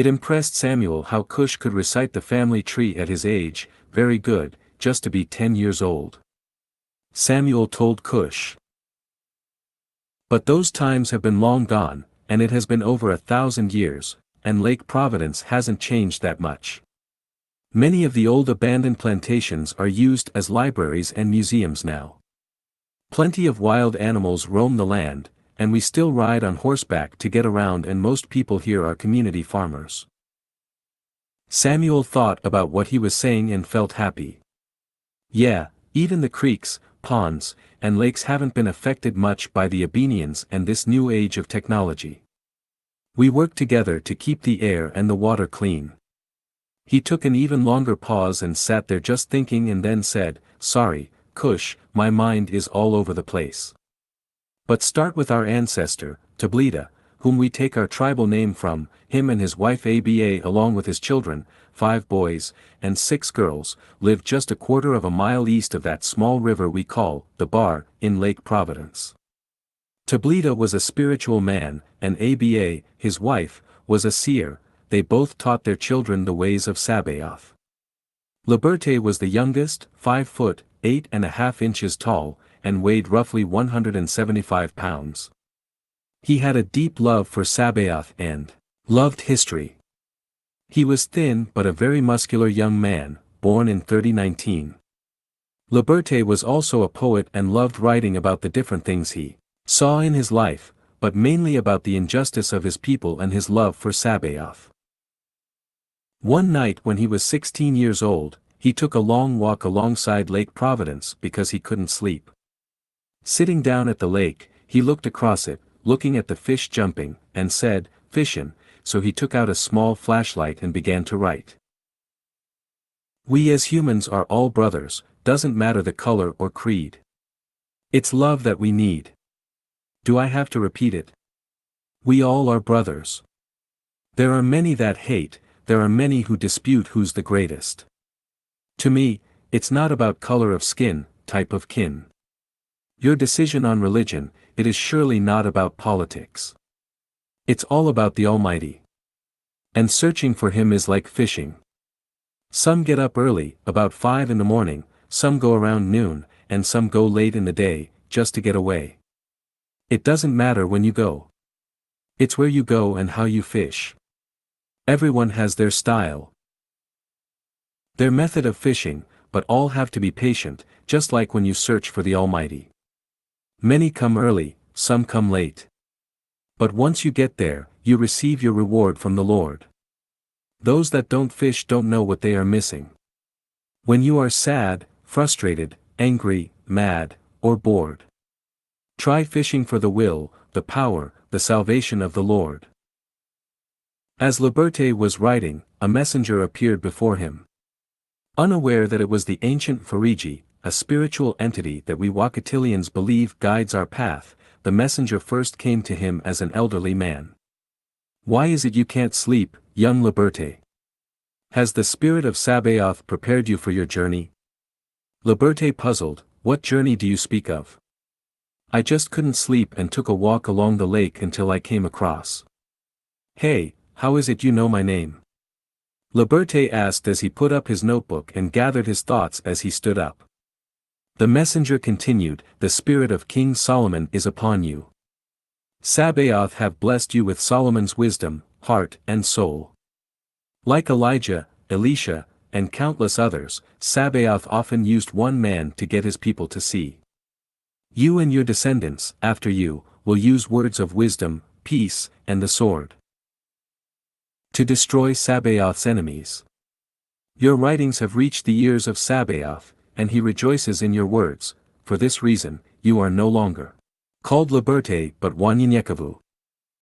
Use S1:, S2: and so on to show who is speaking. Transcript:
S1: It impressed Samuel how Cush could recite the family tree at his age, very good, just to be 10 years old. Samuel told Cush. But those times have been long gone, and it has been over 1,000 years, and Lake Providence hasn't changed that much. Many of the old abandoned plantations are used as libraries and museums now. Plenty of wild animals roam the land, and we still ride on horseback to get around, and most people here are community farmers. Samuel thought about what he was saying and felt happy. Yeah, even the creeks, ponds, and lakes haven't been affected much by the Abenians and this new age of technology. We work together to keep the air and the water clean. He took an even longer pause and sat there just thinking, and then said, "Sorry, Cush, my mind is all over the place. But start with our ancestor, Tablita, whom we take our tribal name from. Him and his wife Aba, along with his children, 5 boys, and 6 girls, lived just a quarter of a mile east of that small river we call the Bar, in Lake Providence. Tablita was a spiritual man, and Aba, his wife, was a seer. They both taught their children the ways of Sabaoth. Liberte was the youngest, 5 foot, 8.5 inches tall, and weighed roughly 175 pounds. He had a deep love for Sabaoth and loved history. He was thin but a very muscular young man, born in 3019. Liberte was also a poet and loved writing about the different things he saw in his life, but mainly about the injustice of his people and his love for Sabaoth. One night when he was 16 years old, he took a long walk alongside Lake Providence because he couldn't sleep. Sitting down at the lake, he looked across it, looking at the fish jumping, and said, "Fishin'," so he took out a small flashlight and began to write. We as humans are all brothers, doesn't matter the color or creed. It's love that we need. Do I have to repeat it? We all are brothers. There are many that hate, there are many who dispute who's the greatest. To me, it's not about color of skin, type of kin. Your decision on religion, it is surely not about politics. It's all about the Almighty. And searching for Him is like fishing. Some get up early, about 5 in the morning, some go around noon, and some go late in the day, just to get away. It doesn't matter when you go. It's where you go and how you fish. Everyone has their style. Their method of fishing, but all have to be patient, just like when you search for the Almighty. Many come early, some come late. But once you get there, you receive your reward from the Lord. Those that don't fish don't know what they are missing. When you are sad, frustrated, angry, mad, or bored, try fishing for the will, the power, the salvation of the Lord. As Liberte was writing, a messenger appeared before him. Unaware that it was the ancient Fariji, a spiritual entity that we Wakatilians believe guides our path, the messenger first came to him as an elderly man. Why is it you can't sleep, young Liberte? Has the spirit of Sabaoth prepared you for your journey? Liberte puzzled, what journey do you speak of? I just couldn't sleep and took a walk along the lake until I came across. Hey, how is it you know my name? Liberte asked as he put up his notebook and gathered his thoughts as he stood up. The messenger continued, the spirit of King Solomon is upon you. Sabaoth have blessed you with Solomon's wisdom, heart and soul. Like Elijah, Elisha, and countless others, Sabaoth often used one man to get his people to see. You and your descendants, after you, will use words of wisdom, peace, and the sword to destroy Sabaoth's enemies. Your writings have reached the ears of Sabaoth, and he rejoices in your words. For this reason, you are no longer called Liberte but Wanyanyekavu.